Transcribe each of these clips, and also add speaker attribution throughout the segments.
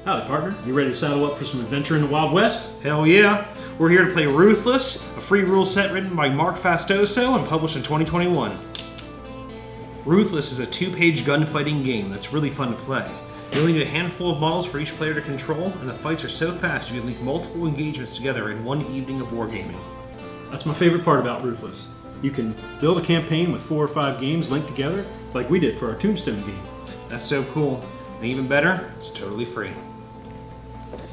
Speaker 1: Howdy, partner. You ready to saddle up for some adventure in the Wild West?
Speaker 2: Hell yeah! We're here to play Ruthless, a free rule set written by Fastoso and published in 2021. Ruthless is a 2-page gunfighting game that's really fun to play. You'll need a handful of models for each player to control, and the fights are so fast you can link multiple engagements together in one evening of wargaming.
Speaker 1: That's my favorite part about Ruthless. You can build a campaign with 4 or 5 games linked together, like we did for our Tombstone game.
Speaker 2: That's so cool. And even better, it's totally free.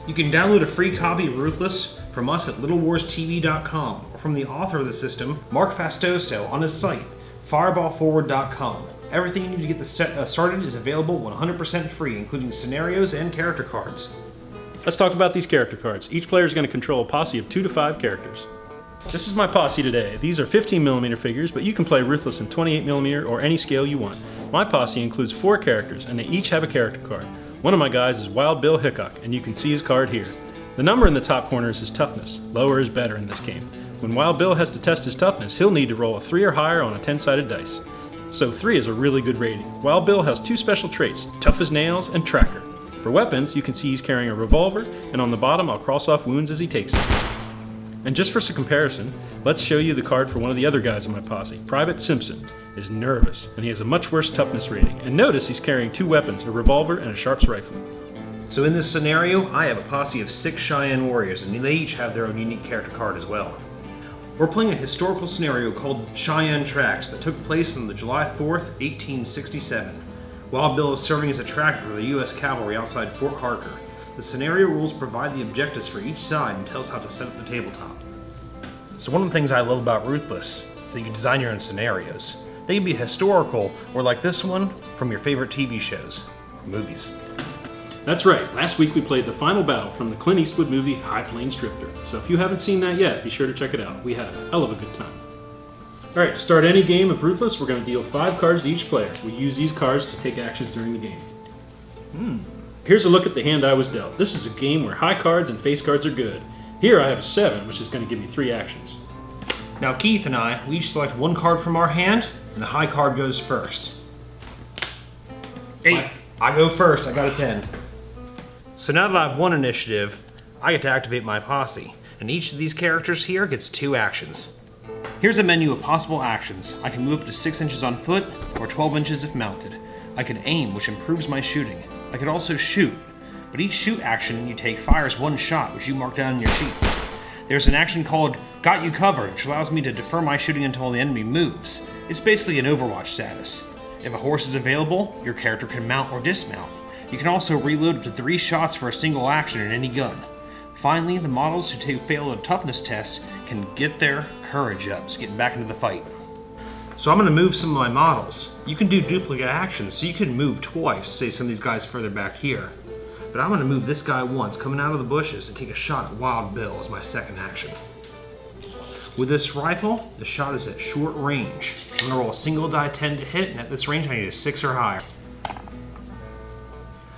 Speaker 2: You can download a free copy of Ruthless from us at littlewarstv.com or from the author of the system, Mark Fastoso, on his site, fireballforward.com. Everything you need to get the set started is available 100% free, including scenarios and character cards.
Speaker 1: Let's talk about these character cards. Each player is going to control a posse of 2 to 5 characters. This is my posse today. These are 15mm figures, but you can play Ruthless in 28mm or any scale you want. My posse includes 4 characters, and they each have a character card. One of my guys is Wild Bill Hickok, and you can see his card here. The number in the top corner is his toughness. Lower is better in this game. When Wild Bill has to test his toughness, he'll need to roll a 3 or higher on a 10-sided dice. So 3 is a really good rating. Wild Bill has 2 special traits, Tough as Nails and Tracker. For weapons, you can see he's carrying a revolver, and on the bottom I'll cross off wounds as he takes it. And just for some comparison, let's show you the card for one of the other guys in my posse. Private Simpson is nervous, and he has a much worse toughness rating. And notice he's carrying 2 weapons, a revolver and a Sharps rifle.
Speaker 2: So in this scenario, I have a posse of 6 Cheyenne warriors, and they each have their own unique character card as well. We're playing a historical scenario called Cheyenne Tracks that took place on the July 4th, 1867. Wild Bill is serving as a tracker for the U.S. cavalry outside Fort Harker. The scenario rules provide the objectives for each side and tell us how to set up the tabletop. So one of the things I love about Ruthless is that you can design your own scenarios. They can be historical, or like this one, from your favorite TV shows, or movies.
Speaker 1: That's right, last week we played the final battle from the Clint Eastwood movie High Plains Drifter. So if you haven't seen that yet, be sure to check it out. We had a hell of a good time. Alright, to start any game of Ruthless, we're going to deal 5 cards to each player. We use these cards to take actions during the game. Here's a look at the hand I was dealt. This is a game where high cards and face cards are good. Here I have a 7, which is going to give me 3 actions.
Speaker 2: Now Keith and I, we each select 1 card from our hand, and the high card goes first. 8. I go first, I got a 10. So now that I've won initiative, I get to activate my posse, and each of these characters here gets 2 actions. Here's a menu of possible actions. I can move up to 6 inches on foot, or 12 inches if mounted. I can aim, which improves my shooting. I could also shoot, but each shoot action you take fires 1 shot, which you mark down in your sheet. There's an action called Got You Covered, which allows me to defer my shooting until the enemy moves. It's basically an Overwatch status. If a horse is available, your character can mount or dismount. You can also reload up to 3 shots for a single action in any gun. Finally, the models who fail a toughness test can get their courage up, so getting back into the fight. So I'm going to move some of my models. You can do duplicate actions, so you can move twice, say some of these guys further back here. But I'm going to move this guy once, coming out of the bushes, and take a shot at Wild Bill as my second action. With this rifle, the shot is at short range. I'm going to roll a single die 10 to hit, and at this range I need a 6 or higher.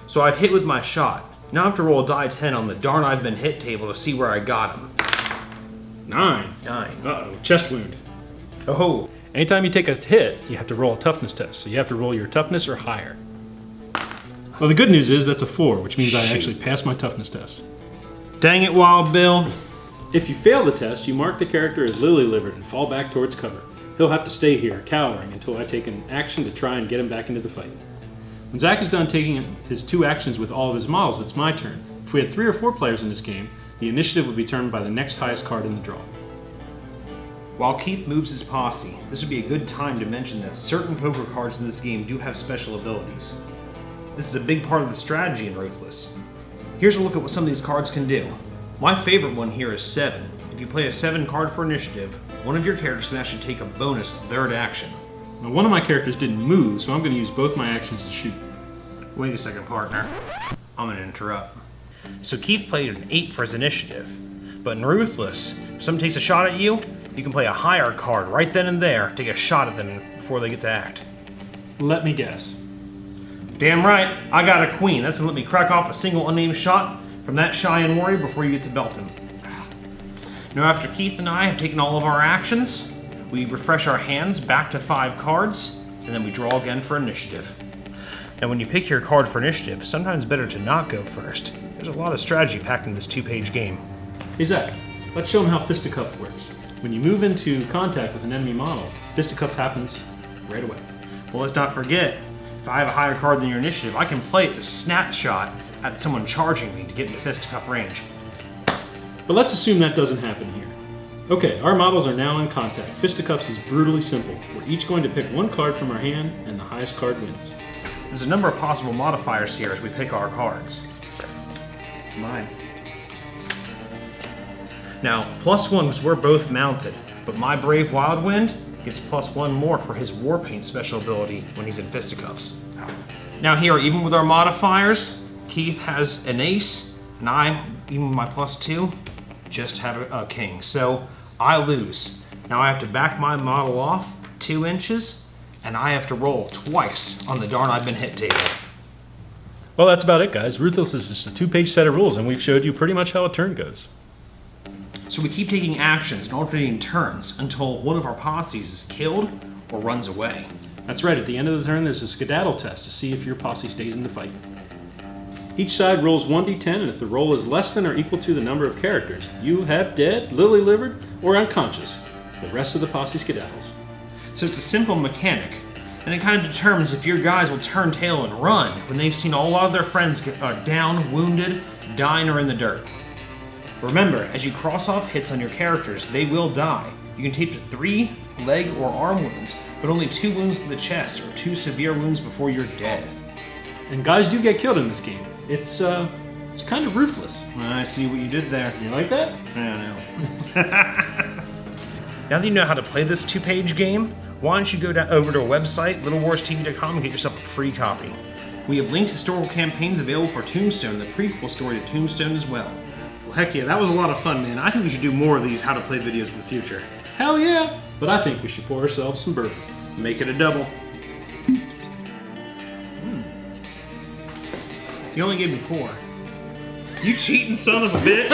Speaker 2: So I've hit with my shot. Now I have to roll a die 10 on the darn I've been hit table to see where I got him.
Speaker 1: 9.
Speaker 2: 9.
Speaker 1: Uh-oh, chest wound.
Speaker 2: Oh.
Speaker 1: Anytime you take a hit, you have to roll a toughness test. So you have to roll your toughness or higher. Well, the good news is that's a 4, which means I actually passed my toughness test.
Speaker 2: Dang it, Wild Bill.
Speaker 1: If you fail the test, you mark the character as lily-livered and fall back towards cover. He'll have to stay here, cowering, until I take an action to try and get him back into the fight. When Zach is done taking his 2 actions with all of his models, it's my turn. If we had 3 or 4 players in this game, the initiative would be determined by the next highest card in the draw.
Speaker 2: While Keith moves his posse, this would be a good time to mention that certain poker cards in this game do have special abilities. This is a big part of the strategy in Ruthless. Here's a look at what some of these cards can do. My favorite one here is 7. If you play a 7 card for initiative, one of your characters can actually take a bonus 3rd action.
Speaker 1: Now, one of my characters didn't move, so I'm going to use both my actions to shoot.
Speaker 2: Wait a second, partner. I'm going to interrupt. So Keith played an 8 for his initiative, but in Ruthless, if someone takes a shot at you, you can play a higher card right then and there, take a shot at them before they get to act.
Speaker 1: Let me guess.
Speaker 2: Damn right, I got a queen. That's going to let me crack off a single unnamed shot from that Cheyenne warrior before you get to belt him. Now after Keith and I have taken all of our actions, we refresh our hands back to 5 cards, and then we draw again for initiative. Now when you pick your card for initiative, sometimes better to not go first. There's a lot of strategy packed in this 2-page game.
Speaker 1: Hey Zach, let's show them how fisticuff works. When you move into contact with an enemy model, fisticuff happens right away.
Speaker 2: Well, let's not forget, if I have a higher card than your initiative, I can play it to snapshot at someone charging me to get into fisticuff range.
Speaker 1: But let's assume that doesn't happen here. Okay, our models are now in contact. Fisticuffs is brutally simple. We're each going to pick one card from our hand, and the highest card wins.
Speaker 2: There's a number of possible modifiers here as we pick our cards. Mine. Now, +1 was we're both mounted, but my Brave Wildwind gets +1 more for his War Paint special ability when he's in fisticuffs. Now here, even with our modifiers, Keith has an ace, and I, even with my +2, just have a king. So I lose. Now I have to back my model off 2 inches, and I have to roll twice on the darn I've been hit table.
Speaker 1: Well, that's about it, guys. Ruthless is just a 2-page set of rules, and we've showed you pretty much how a turn goes.
Speaker 2: So we keep taking actions and alternating turns until one of our posses is killed or runs away.
Speaker 1: That's right. At the end of the turn, there's a skedaddle test to see if your posse stays in the fight. Each side rolls 1d10, and if the roll is less than or equal to the number of characters, you have dead, lily-livered, or unconscious. The rest of the posse skedaddles.
Speaker 2: So it's a simple mechanic, and it kind of determines if your guys will turn tail and run when they've seen a lot of their friends get down, wounded, dying, or in the dirt. Remember, as you cross off hits on your characters, they will die. You can take 3 leg or arm wounds, but only 2 wounds to the chest or 2 severe wounds before you're dead.
Speaker 1: And guys do get killed in this game. It's kind of ruthless.
Speaker 2: I see what you did there.
Speaker 1: You like that?
Speaker 2: I know. Now that you know how to play this 2-page game, why don't you go over to our website, littlewarstv.com, and get yourself a free copy. We have linked historical campaigns available for Tombstone, the prequel story to Tombstone as well. Well, heck yeah, that was a lot of fun, man. I think we should do more of these how to play videos in the future.
Speaker 1: Hell yeah! But I think we should pour ourselves some bourbon.
Speaker 2: Make it a double. You only gave me 4. You cheating son of a bitch!